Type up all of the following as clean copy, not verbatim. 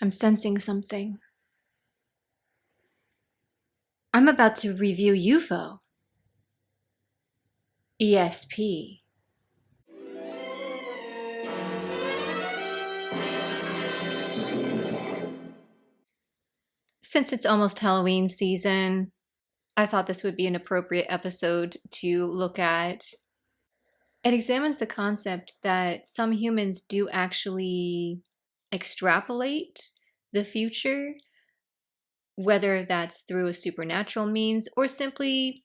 I'm sensing something. I'm about to review UFO. E.S.P. Since it's almost Halloween season, I thought this would be an appropriate episode to look at. It examines the concept that some humans do actually extrapolate the future, whether that's through a supernatural means or simply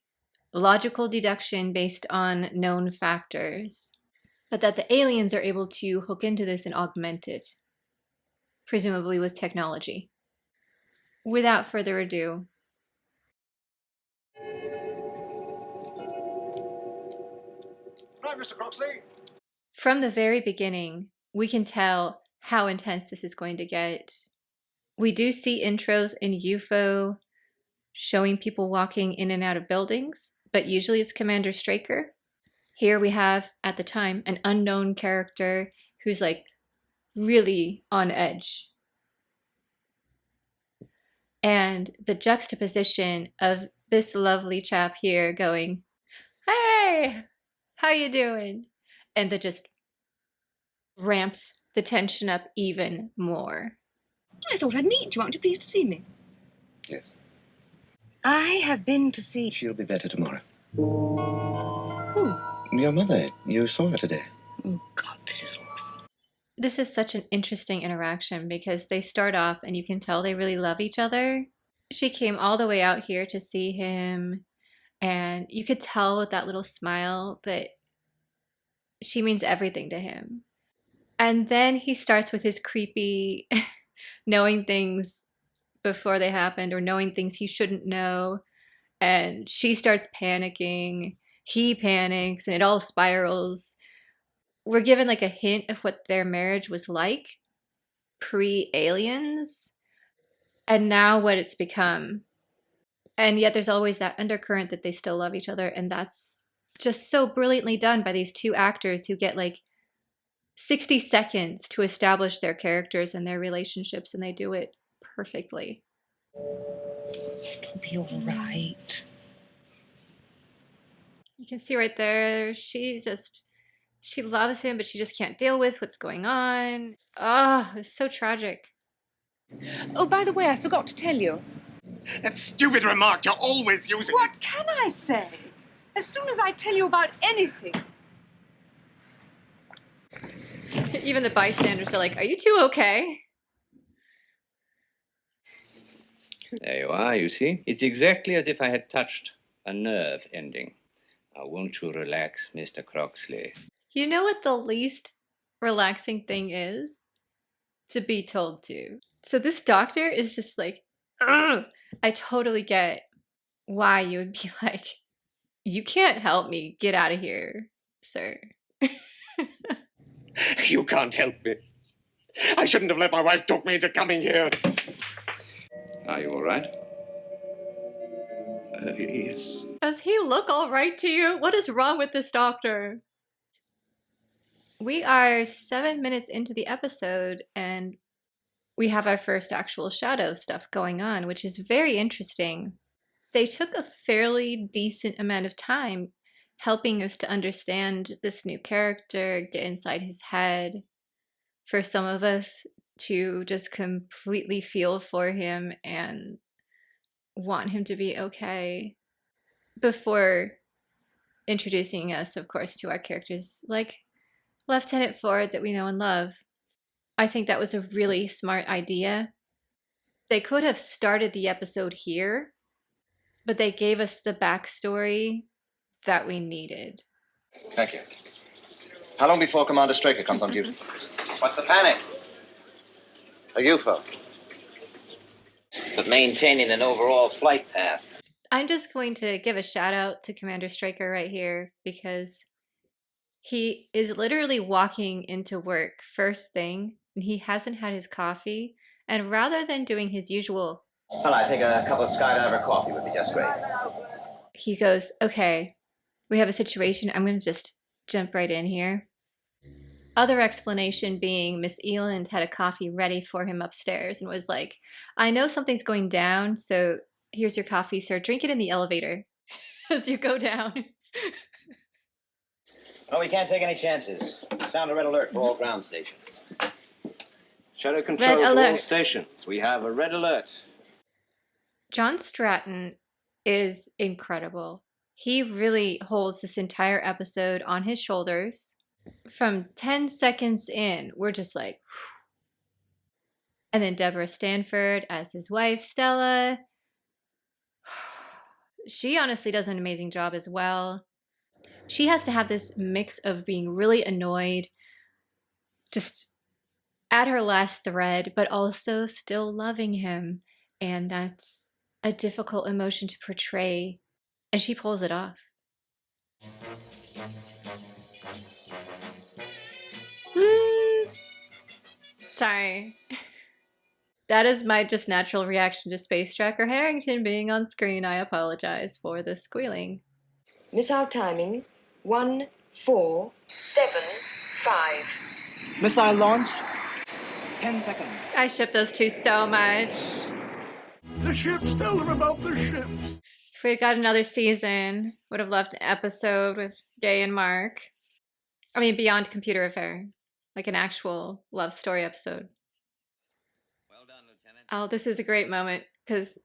logical deduction based on known factors. But that the aliens are able to hook into this and augment it, presumably with technology. Without further ado, Right, Mr. Croxley. From the very beginning, we can tell how intense this is going to get. We do see intros in UFO showing people walking in and out of buildings, but usually it's Commander Straker. Here we have, at the time, an unknown character who's like really on edge. And the juxtaposition of this lovely chap here going, "Hey, how you doing?" And that just ramps the tension up even more. I thought I'd meet you. Aren't you pleased to see me? Yes. I have been to see... She'll be better tomorrow. Who? Your mother. You saw her today. Oh, God, this is awful. This is such an interesting interaction because they start off and you can tell they really love each other. She came all the way out here to see him, and you could tell with that little smile that she means everything to him. And then he starts with his creepy knowing things before they happened or knowing things he shouldn't know. And she starts panicking. He panics and it all spirals. We're given like a hint of what their marriage was like pre-aliens and now what it's become. And yet there's always that undercurrent that they still love each other. And that's just so brilliantly done by these two actors who get like 60 seconds to establish their characters and their relationships, and they do it perfectly. It'll be all right. You can see right there, she loves him, but she just can't deal with what's going on. Oh, it's so tragic. Oh, by the way, I forgot to tell you. That stupid remark, you're always using What it. can I say? As soon as I tell you about anything... Even the bystanders are like, "Are you two okay?" There you are, you see? It's exactly as if I had touched a nerve ending. Now, won't you relax, Mr. Croxley? You know what the least relaxing thing is? To be told to. So this doctor is just like, ugh! I totally get why you would be like, "You can't help me. Get out of here, sir." You can't help me. I shouldn't have let my wife talk me into coming here. Are you all right? Yes. Does he look all right to you? What is wrong with this doctor? We are 7 minutes into the episode and we have our first actual SHADO stuff going on, which is very interesting. They took a fairly decent amount of time helping us to understand this new character, get inside his head, for some of us to just completely feel for him and want him to be okay, before introducing us, of course, to our characters like Lieutenant Ford that we know and love. I think that was a really smart idea. They could have started the episode here, but they gave us the backstory that we needed. Thank you. How long before Commander Straker comes on duty? What's the panic? A UFO. But maintaining an overall flight path. I'm just going to give a shout out to Commander Straker right here because he is literally walking into work first thing and he hasn't had his coffee. And rather than doing his usual, Well, I think a cup of skydiver coffee would be just great. he goes, "Okay, we have a situation. I'm going to just jump right in here." Other explanation being Miss Eland had a coffee ready for him upstairs and was like, I know something's going down, so here's your coffee, sir. Drink it in the elevator as you go down. No, we can't take any chances. Sound a red alert for all ground stations. Shadow control Red to all alert. stations. We have a red alert. John Stratton is incredible. He really holds this entire episode on his shoulders. From 10 seconds in, we're just like, whew. And then Deborah Stanford as his wife, Stella. She honestly does an amazing job as well. She has to have this mix of being really annoyed, just at her last thread, but also still loving him. And that's a difficult emotion to portray. And she pulls it off. Sorry. That is my just natural reaction to Space Tracker Harrington being on screen. I apologize for the squealing. Missile timing 1, 4, 7, 5. Missile launch. 10 seconds. I ship those two so much. The ships, tell them about the ships. If we had got another season, would have left an episode with Gay and Mark. I mean, beyond Computer Affair. Like an actual love story episode. Well done, Lieutenant. Oh, this is a great moment because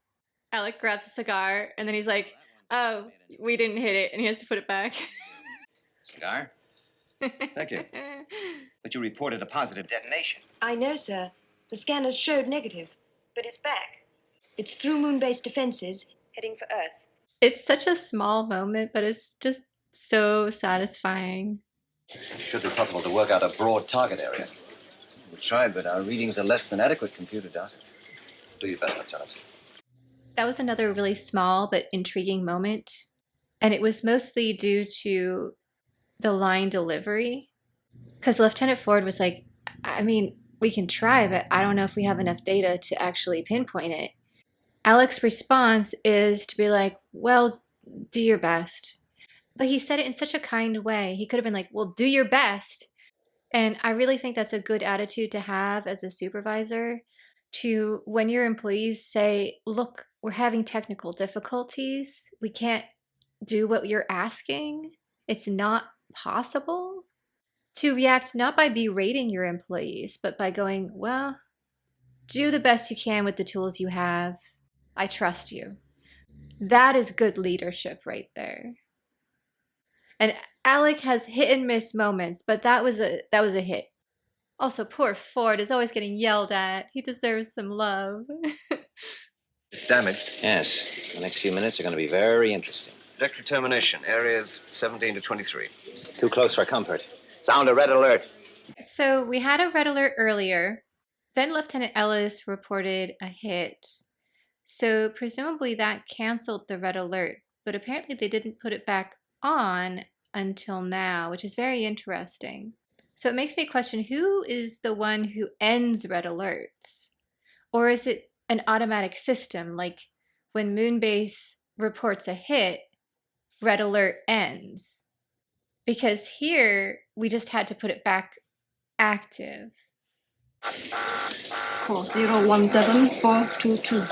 Alec grabs a cigar and then he's like, oh, we didn't hit it, and he has to put it back. Cigar? Thank you. But you reported a positive detonation. I know, sir. The scanners showed negative. But it's back. It's through moon-based defenses, heading for Earth. It's such a small moment, but it's just so satisfying. It should be possible to work out a broad target area. We tried, but our readings are less than adequate, computer data. Do your best, Lieutenant. That was another really small but intriguing moment. And it was mostly due to the line delivery. Because Lieutenant Ford was like, I mean, we can try, but I don't know if we have enough data to actually pinpoint it. Alec's response is to be like, well, do your best. But he said it in such a kind way. He could have been like, well, do your best. And I really think that's a good attitude to have as a supervisor, to when your employees say, look, we're having technical difficulties. We can't do what you're asking. It's not possible. To react not by berating your employees, but by going, well, do the best you can with the tools you have. I trust you. That is good leadership right there. And Alec has hit and miss moments, but that was a hit. Also, poor Ford is always getting yelled at. He deserves some love. It's damaged. Yes. The next few minutes are going to be very interesting. Trajectory termination. Areas 17 to 23. Too close for comfort. Sound a red alert. So we had a red alert earlier. Then Lieutenant Ellis reported a hit. So presumably that canceled the red alert. But apparently they didn't put it back on until now, which is very interesting. So it makes me question, who is the one who ends red alerts? Or is it an automatic system, like when Moonbase reports a hit, red alert ends? Because here, we just had to put it back active. Course 017422.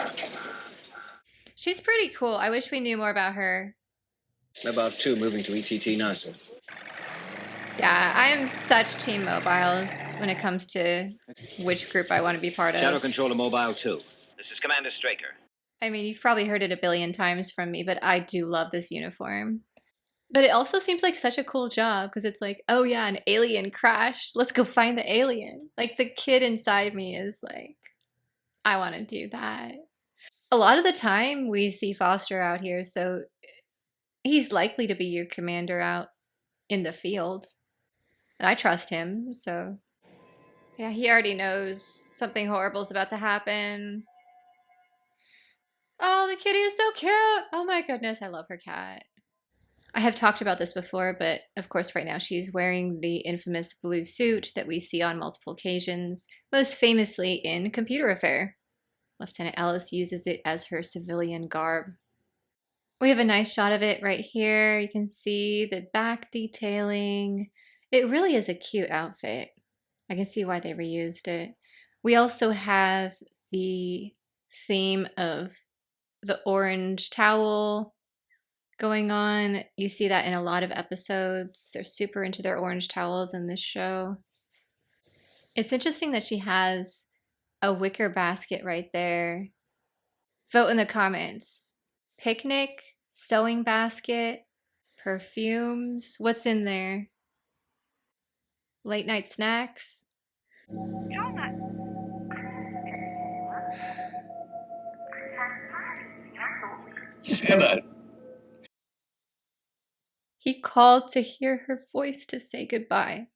She's pretty cool. I wish we knew more about her. Mobile 2 moving to ETT now, sir. Yeah, I am such Team Mobiles when it comes to which group I want to be part of. Shadow control to mobile 2. This is Commander Straker. I mean, you've probably heard it a billion times from me, but I do love this uniform. But it also seems like such a cool job because it's like, oh yeah, an alien crashed. Let's go find the alien. Like the kid inside me is like, I want to do that. A lot of the time we see Foster out here, so he's likely to be your commander out in the field. And I trust him, so yeah, he already knows something horrible is about to happen. Oh, the kitty is so cute. Oh my goodness, I love her cat. I have talked about this before, but of course right now she's wearing the infamous blue suit that we see on multiple occasions, most famously in Computer Affair. Lieutenant Ellis uses it as her civilian garb. We have a nice shot of it right here. You can see the back detailing. It really is a cute outfit. I can see why they reused it. We also have the theme of the orange towel going on. You see that in a lot of episodes. They're super into their orange towels in this show. It's interesting that she has a wicker basket right there. Vote in the comments. Picnic, sewing basket, perfumes. What's in there? Late night snacks. Emma! He called to hear her voice to say goodbye.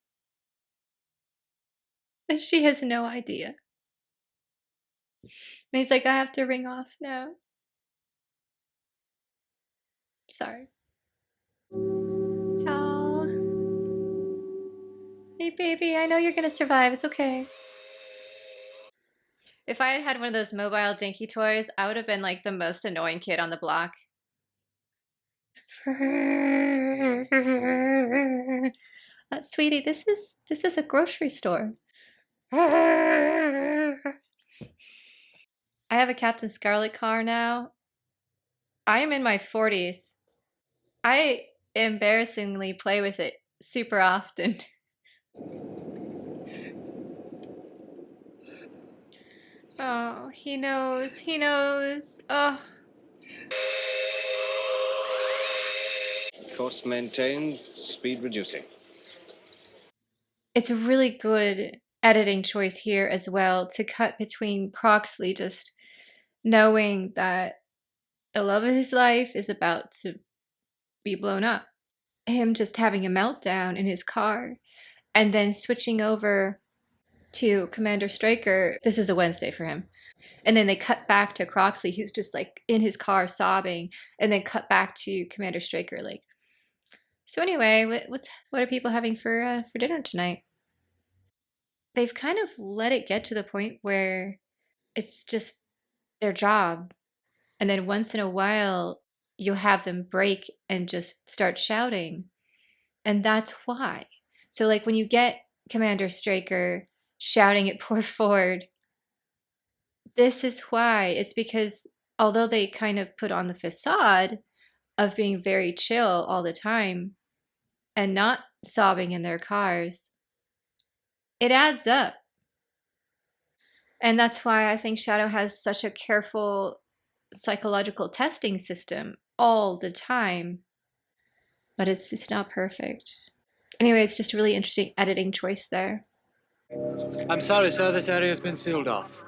And she has no idea. And he's like, I have to ring off now. Sorry. Oh. Hey, baby, I know you're gonna survive. It's okay. If I had had one of those mobile dinky toys, I would have been like the most annoying kid on the block. Sweetie, this is a grocery store. I have a Captain Scarlet car now. I am in my 40s. I embarrassingly play with it super often. Oh, he knows. He knows. Oh. Course maintained, speed reducing. It's a really good editing choice here as well to cut between Croxley just knowing that the love of his life is about to be blown up. Him just having a meltdown in his car and then switching over to Commander Straker. This is a Wednesday for him. And then they cut back to Croxley, who's just like in his car sobbing, and then cut back to Commander Straker. Like, so anyway, what are people having for dinner tonight? They've kind of let it get to the point where it's just their job, and then once in a while you'll have them break and just start shouting, and that's why. So like when you get Commander Straker shouting at poor Ford, this is why. It's because although they kind of put on the facade of being very chill all the time and not sobbing in their cars, it adds up. And that's why I think SHADO has such a careful psychological testing system all the time. But it's not perfect. Anyway, it's just a really interesting editing choice there. I'm sorry, sir. This area has been sealed off.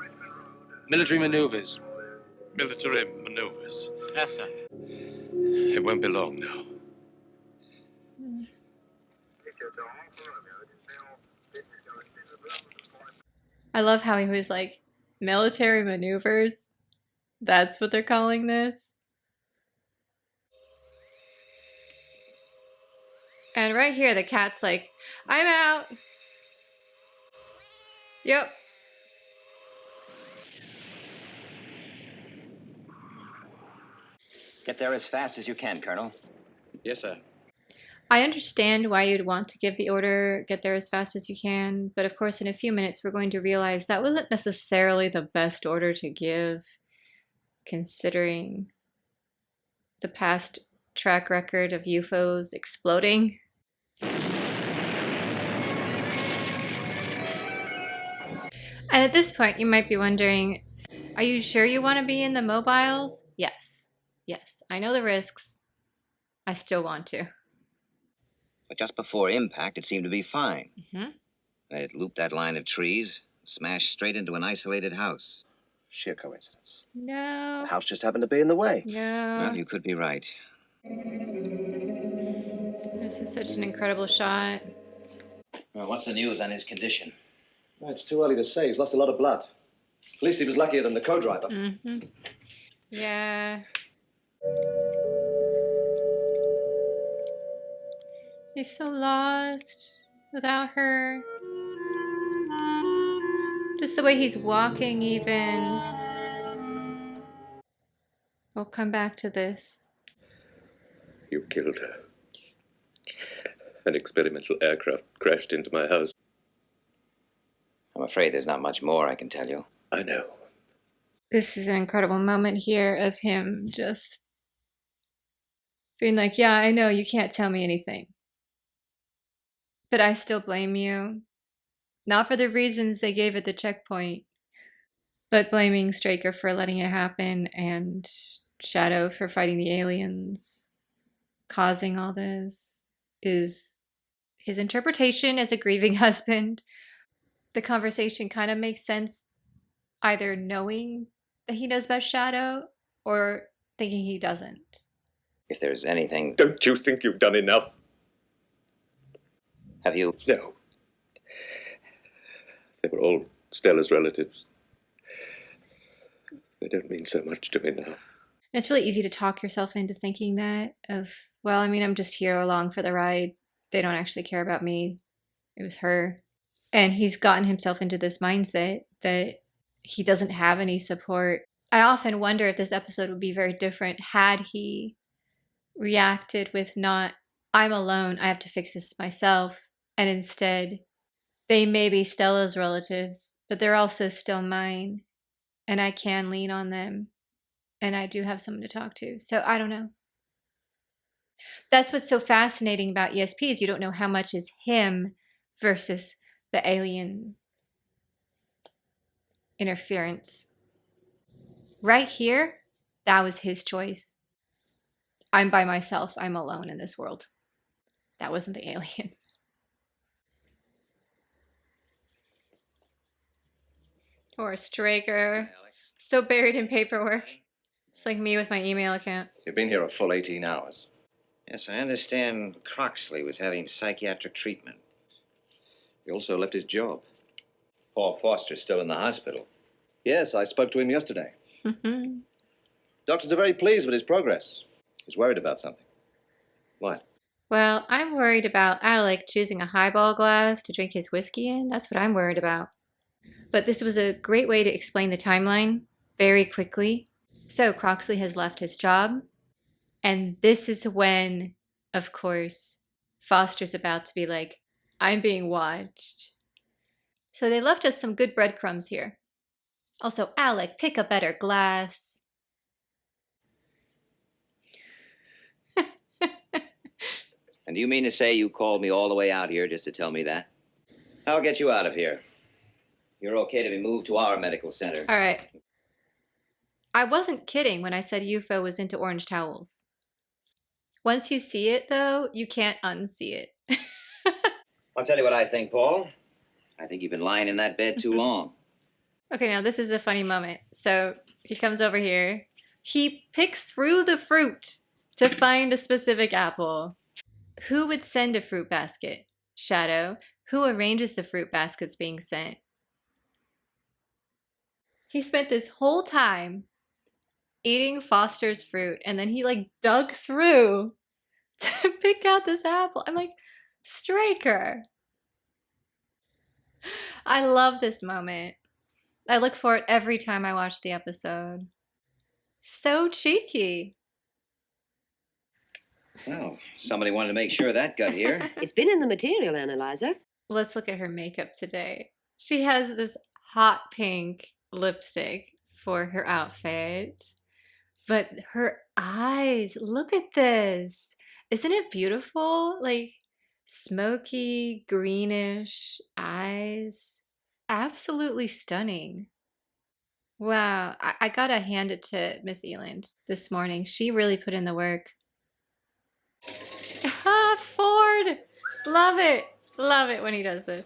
Military maneuvers. Military maneuvers. Yes, sir. It won't be long now. I love how he was like, military maneuvers? That's what they're calling this? And right here, the cat's like, I'm out. Yep. Get there as fast as you can, Colonel. Yes, sir. I understand why you'd want to give the order, get there as fast as you can, but of course in a few minutes we're going to realize that wasn't necessarily the best order to give, considering the past track record of UFOs exploding. And at this point you might be wondering, are you sure you want to be in the mobiles? Yes. Yes, I know the risks. I still want to. But just before impact, it seemed to be fine. Mm-hmm. It looped that line of trees, smashed straight into an isolated house. Sheer coincidence. No. The house just happened to be in the way. No. Well, you could be right. This is such an incredible shot. Well, what's the news on his condition? Well, it's too early to say. He's lost a lot of blood. At least he was luckier than the co-driver. Mm-hmm. Yeah. He's so lost without her. Just the way he's walking even. We'll come back to this. You killed her. An experimental aircraft crashed into my house. afraid there's not much more I can tell you. I know. This is an incredible moment here of him just being like, yeah, I know you can't tell me anything, but I still blame you. Not for the reasons they gave at the checkpoint, but blaming Straker for letting it happen and SHADO for fighting the aliens, causing all this, is his interpretation as a grieving husband. The conversation kind of makes sense, either knowing that he knows about SHADO or thinking he doesn't. If there's anything... Don't you think you've done enough? Have you? No. They were all Stella's relatives. They don't mean so much to me now. And it's really easy to talk yourself into thinking that of, well, I mean, I'm just here along for the ride. They don't actually care about me. It was her. And he's gotten himself into this mindset that he doesn't have any support. I often wonder if this episode would be very different had he reacted with not, I'm alone, I have to fix this myself, and instead, they may be Stella's relatives, but they're also still mine, and I can lean on them, and I do have someone to talk to. So I don't know. That's what's so fascinating about E.S.P. is you don't know how much is him versus the alien interference. Right here, that was his choice. I'm by myself. I'm alone in this world. That wasn't the aliens. Or Straker. So buried in paperwork. It's like me with my email account. You've been here a full 18 hours. Yes, I understand Croxley was having psychiatric treatment. He also left his job. Paul Foster's still in the hospital. Yes, I spoke to him yesterday. Doctors are very pleased with his progress. He's worried about something. What? Well, I'm worried about Alec choosing a highball glass to drink his whiskey in. That's what I'm worried about. But this was a great way to explain the timeline very quickly. So Croxley has left his job. And this is when, of course, Foster's about to be like, I'm being watched. So they left us some good breadcrumbs here. Also, Alec, pick a better glass. And do you mean to say you called me all the way out here just to tell me that? I'll get you out of here. You're okay to be moved to our medical center. All right. I wasn't kidding when I said UFO was into orange towels. Once you see it, though, you can't unsee it. I'll tell you what I think, Paul. I think you've been lying in that bed too long. Okay, now this is a funny moment. So he comes over here. He picks through the fruit to find a specific apple. Who would send a fruit basket? SHADO. Who arranges the fruit baskets being sent? He spent this whole time eating Foster's fruit, and then he like dug through to pick out this apple. I'm like, Straker. I love this moment. I look for it every time I watch the episode. So cheeky. Well, somebody wanted to make sure that got here. It's been in the material analyzer. Let's look at her makeup today. She has this hot pink lipstick for her outfit. But her eyes, look at this. Isn't it beautiful? Like smoky, greenish eyes. Absolutely stunning. Wow. I gotta hand it to Miss Eland this morning. She really put in the work. Ah, Ford! Love it. Love it when he does this.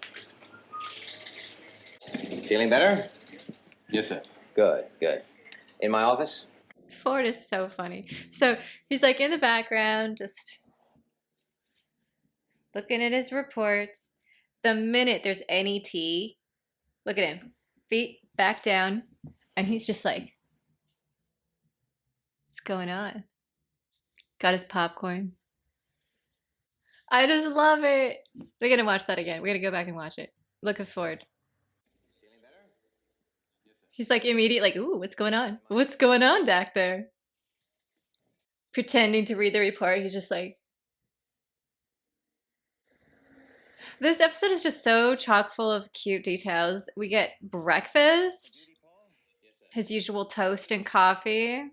Feeling better? Yes, sir. Good, good. In my office? Ford is so funny. So he's like in the background, just looking at his reports. The minute there's any tea, look at him. Feet back down. And he's just like, what's going on? Got his popcorn. I just love it. We're going to watch that again. We're going to go back and watch it. Look at Ford. He's like immediate, like, ooh, what's going on? What's going on back there? Pretending to read the report. He's just like, This episode is just so chock full of cute details. We get breakfast, his usual toast and coffee,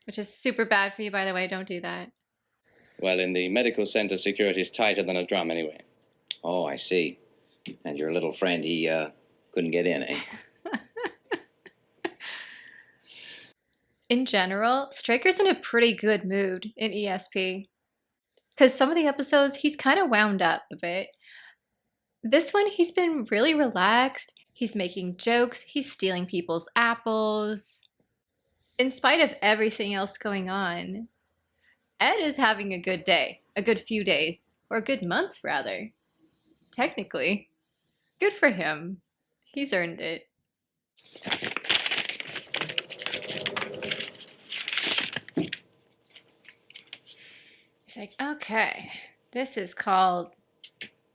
which is super bad for you, by the way. Don't do that. Well, in the medical center, security is tighter than a drum anyway. Oh, I see. And your little friend, he couldn't get in, eh? In general, Straker's in a pretty good mood in E.S.P. Because some of the episodes, he's kind of wound up a bit. This one, he's been really relaxed. He's making jokes. He's stealing people's apples. In spite of everything else going on, Ed is having a good day. A good few days. Or a good month, rather. Technically. Good for him. He's earned it. He's like, okay, this is called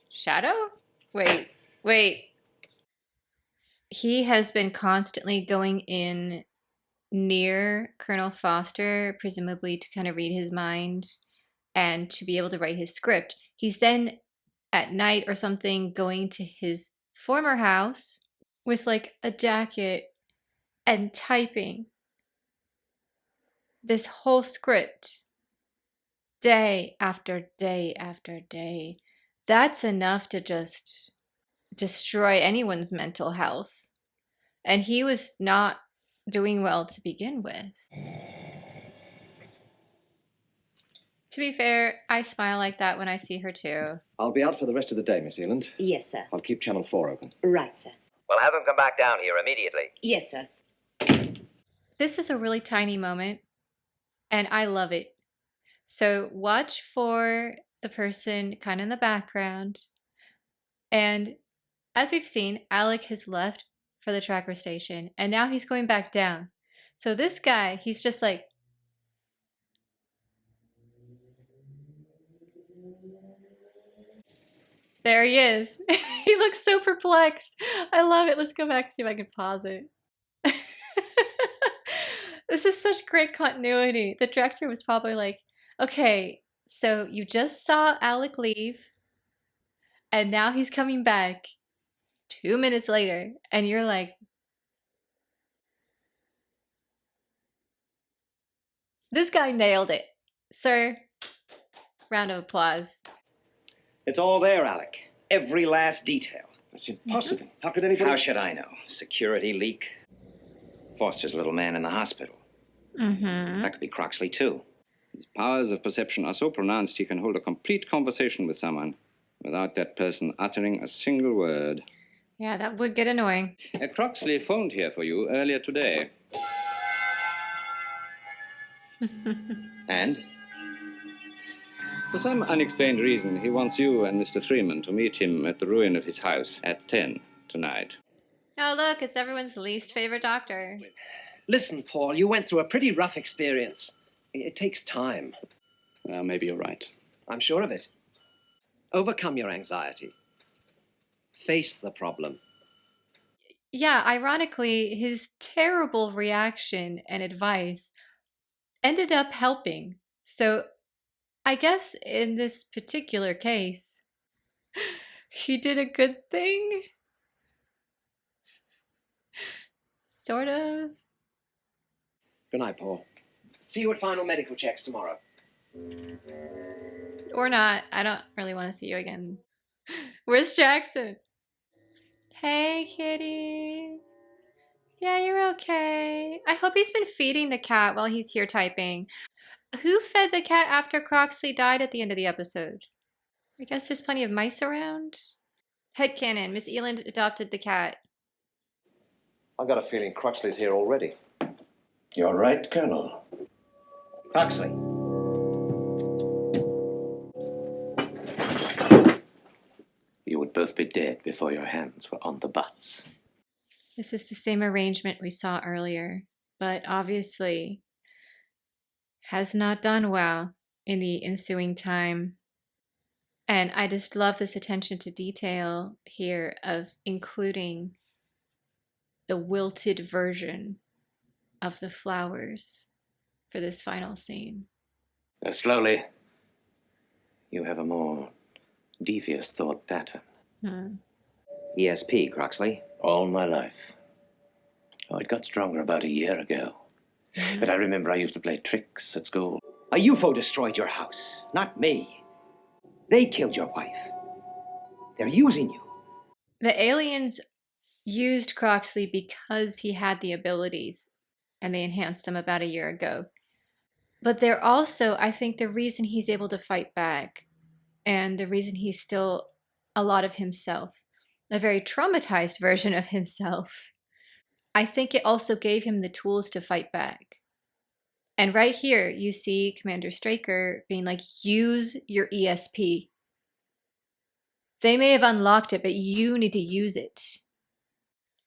SHADO? Wait. He has been constantly going in near Colonel Foster, presumably to kind of read his mind and to be able to write his script. He's then at night or something going to his former house with like a jacket and typing this whole script day after day after day. That's enough to just destroy anyone's mental health. And he was not doing well to begin with. To be fair, I smile like that when I see her too. I'll be out for the rest of the day, Miss Eland. Yes, sir. I'll keep Channel 4 open. Right, sir. Well, have him come back down here immediately. Yes, sir. This is a really tiny moment, and I love it. So watch for the person kind of in the background. And as we've seen, Alec has left for the tracker station, and now he's going back down. So this guy, he's just like, there he is. He looks so perplexed. I love it. Let's go back and see if I can pause it. This is such great continuity. The director was probably like, okay, so you just saw Alec leave, and now he's coming back 2 minutes later, and you're like, this guy nailed it. Sir, round of applause. It's all there, Alec. Every last detail. That's impossible. How could anybody... How should I know? Security leak. Foster's little man in the hospital. That could be Croxley, too. His powers of perception are so pronounced he can hold a complete conversation with someone without that person uttering a single word. Yeah, that would get annoying. Croxley phoned here for you earlier today. And? For some unexplained reason, he wants you and Mr. Freeman to meet him at the ruin of his house at 10 tonight. Oh, look, it's everyone's least favorite doctor. Listen, Paul, you went through a pretty rough experience. It takes time. Well, maybe you're right. I'm sure of it. Overcome your anxiety. Face the problem. Yeah, ironically, his terrible reaction and advice ended up helping. So I guess in this particular case, he did a good thing. Sort of. Good night, Paul. See you at final medical checks tomorrow. Or not. I don't really want to see you again. Where's Jackson? Hey, kitty. Yeah, you're okay. I hope he's been feeding the cat while he's here typing. Who fed the cat after Croxley died at the end of the episode? I guess there's plenty of mice around. Headcanon, Miss Eland adopted the cat. I've got a feeling Croxley's here already. You're right, Colonel. Croxley. You would both be dead before your hands were on the butts. This is the same arrangement we saw earlier, but obviously has not done well in the ensuing time. And I just love this attention to detail here of including the wilted version of the flowers for this final scene. Slowly, you have a more devious thought pattern. E.S.P, Croxley. All my life. Oh, it got stronger about a year ago. But I remember I used to play tricks at school. A UFO destroyed your house, not me. They killed your wife. They're using you. The aliens used Croxley because he had the abilities, and they enhanced him about a year ago. But they're also, I think, the reason he's able to fight back, and the reason he's still a lot of himself, a very traumatized version of himself. I think it also gave him the tools to fight back. And right here, you see Commander Straker being like, use your ESP. They may have unlocked it, but you need to use it.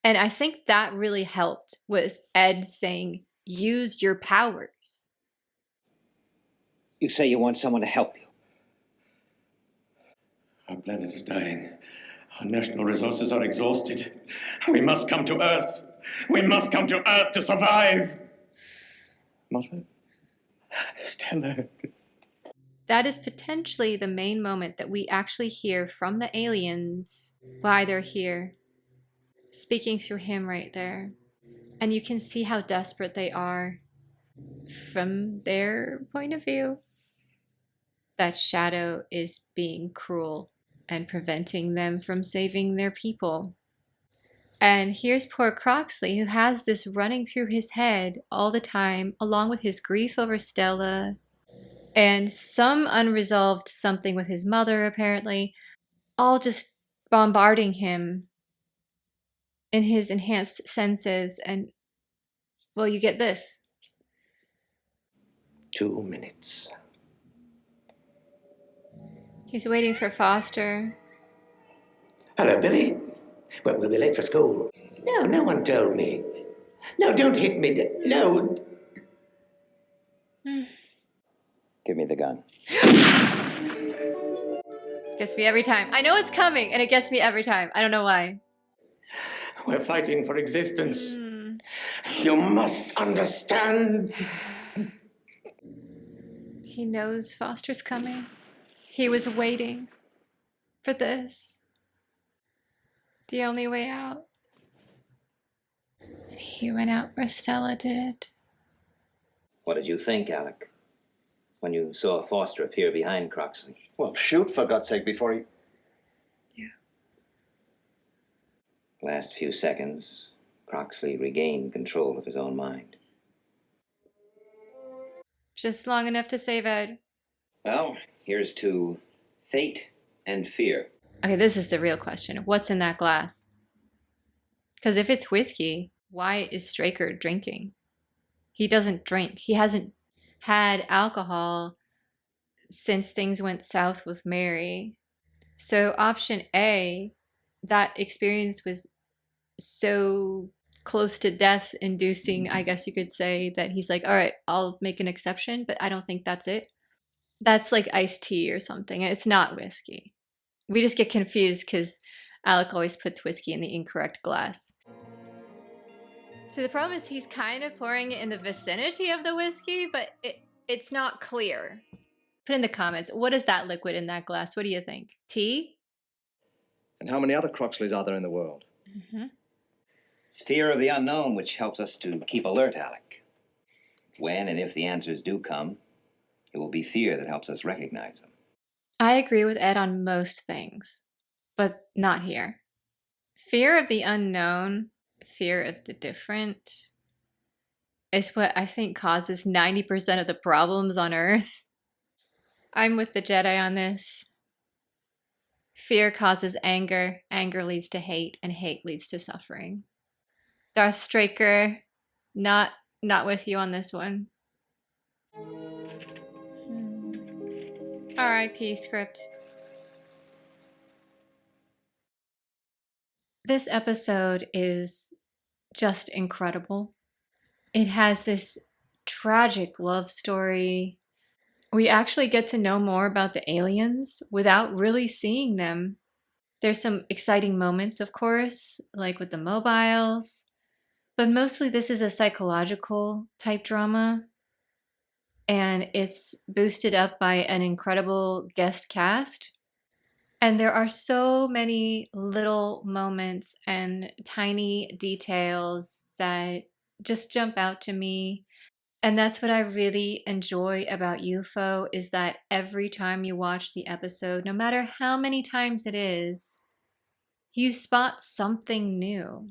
And I think that really helped, was Ed saying, use your powers. You say you want someone to help you. Our planet is dying. Our national resources are exhausted. We must come to Earth. We must come to Earth to survive. Mother? Stella. That is potentially the main moment that we actually hear from the aliens why they're here. Speaking through him right there. And you can see how desperate they are from their point of view. That SHADO is being cruel and preventing them from saving their people. And here's poor Croxley, who has this running through his head all the time, along with his grief over Stella and some unresolved something with his mother, apparently, all just bombarding him in his enhanced senses. And, well, you get this. 2 minutes. He's waiting for Foster. Hello, Billy. Well, we'll be late for school. No, no one told me. No, don't hit me. No. Give me the gun. Gets me every time. I know it's coming, and it gets me every time. I don't know why. We're fighting for existence. You must understand. He knows Foster's coming. He was waiting for this. The only way out. And he went out where Stella did. What did you think, Alec, when you saw Foster appear behind Croxley? Well, shoot, for God's sake, before he... Last few seconds, Croxley regained control of his own mind. Just long enough to save Ed. Well, here's to fate and fear. Okay, this is the real question. What's in that glass? Because if it's whiskey, why is Straker drinking? He doesn't drink. He hasn't had alcohol since things went south with Mary. So option A, that experience was so close to death inducing, I guess you could say, that he's like, all right, I'll make an exception, but I don't think that's it. That's like iced tea or something. It's not whiskey. We just get confused because Alec always puts whiskey in the incorrect glass. So the problem is he's kind of pouring it in the vicinity of the whiskey, but it's not clear. Put in the comments, what is that liquid in that glass? What do you think? Tea? And how many other Croxleys are there in the world? It's fear of the unknown which helps us to keep alert, Alec. When and if the answers do come, it will be fear that helps us recognize them. I agree with Ed on most things, but not here. Fear of the unknown, fear of the different, is what I think causes 90% of the problems on Earth. I'm with the Jedi on this. Fear causes anger, anger leads to hate, and hate leads to suffering. Darth Straker, not with you on this one. R.I.P. script. This episode is just incredible. It has this tragic love story. We actually get to know more about the aliens without really seeing them. There's some exciting moments, of course, like with the mobiles, but mostly this is a psychological type drama. And it's boosted up by an incredible guest cast. And there are so many little moments and tiny details that just jump out to me. And that's what I really enjoy about UFO, is that every time you watch the episode, no matter how many times it is, you spot something new.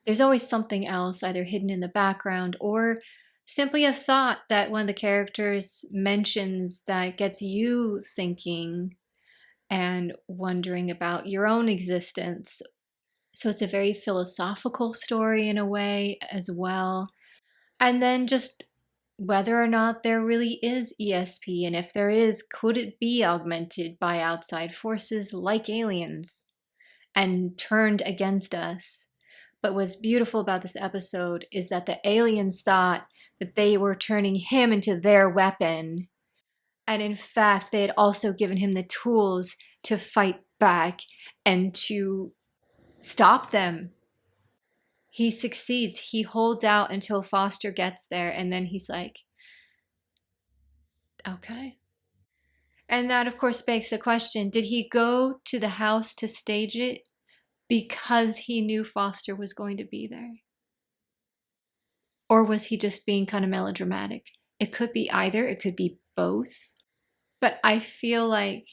There's always something else either hidden in the background or simply a thought that one of the characters mentions that gets you thinking and wondering about your own existence. So it's a very philosophical story in a way as well. And then just whether or not there really is ESP, and if there is, could it be augmented by outside forces like aliens and turned against us? But what's beautiful about this episode is that the aliens thought that they were turning him into their weapon. And in fact, they had also given him the tools to fight back and to stop them. He succeeds. He holds out until Foster gets there, and then he's like, okay. And that, of course, begs the question, did he go to the house to stage it because he knew Foster was going to be there? Or was he just being kind of melodramatic? It could be either. It could be both. But I feel like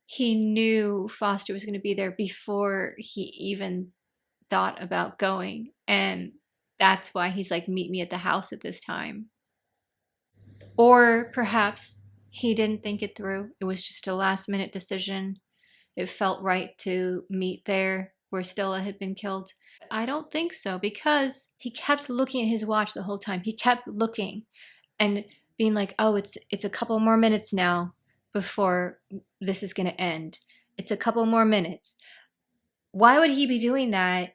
he knew Foster was going to be there before he even thought about going. And that's why he's like, meet me at the house at this time. Or perhaps he didn't think it through. It was just a last minute decision. It felt right to meet there where Stella had been killed. I don't think so, because he kept looking at his watch the whole time. He kept looking and being like, oh, it's a couple more minutes now before this is going to end. It's a couple more minutes. Why would he be doing that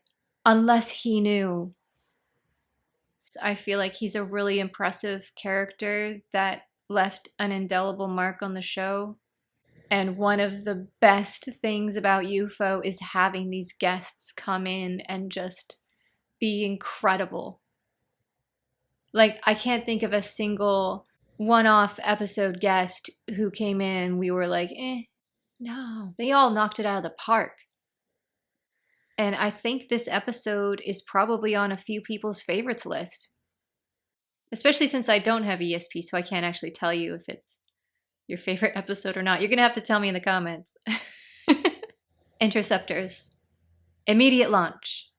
unless he knew? I feel like he's a really impressive character that left an indelible mark on the show. And one of the best things about UFO is having these guests come in and just be incredible. Like, I can't think of a single one-off episode guest who came in, we were like, no. They all knocked it out of the park. And I think this episode is probably on a few people's favorites list. Especially since I don't have ESP, so I can't actually tell you if it's your favorite episode or not. You're going to have to tell me in the comments. Interceptors. Immediate launch.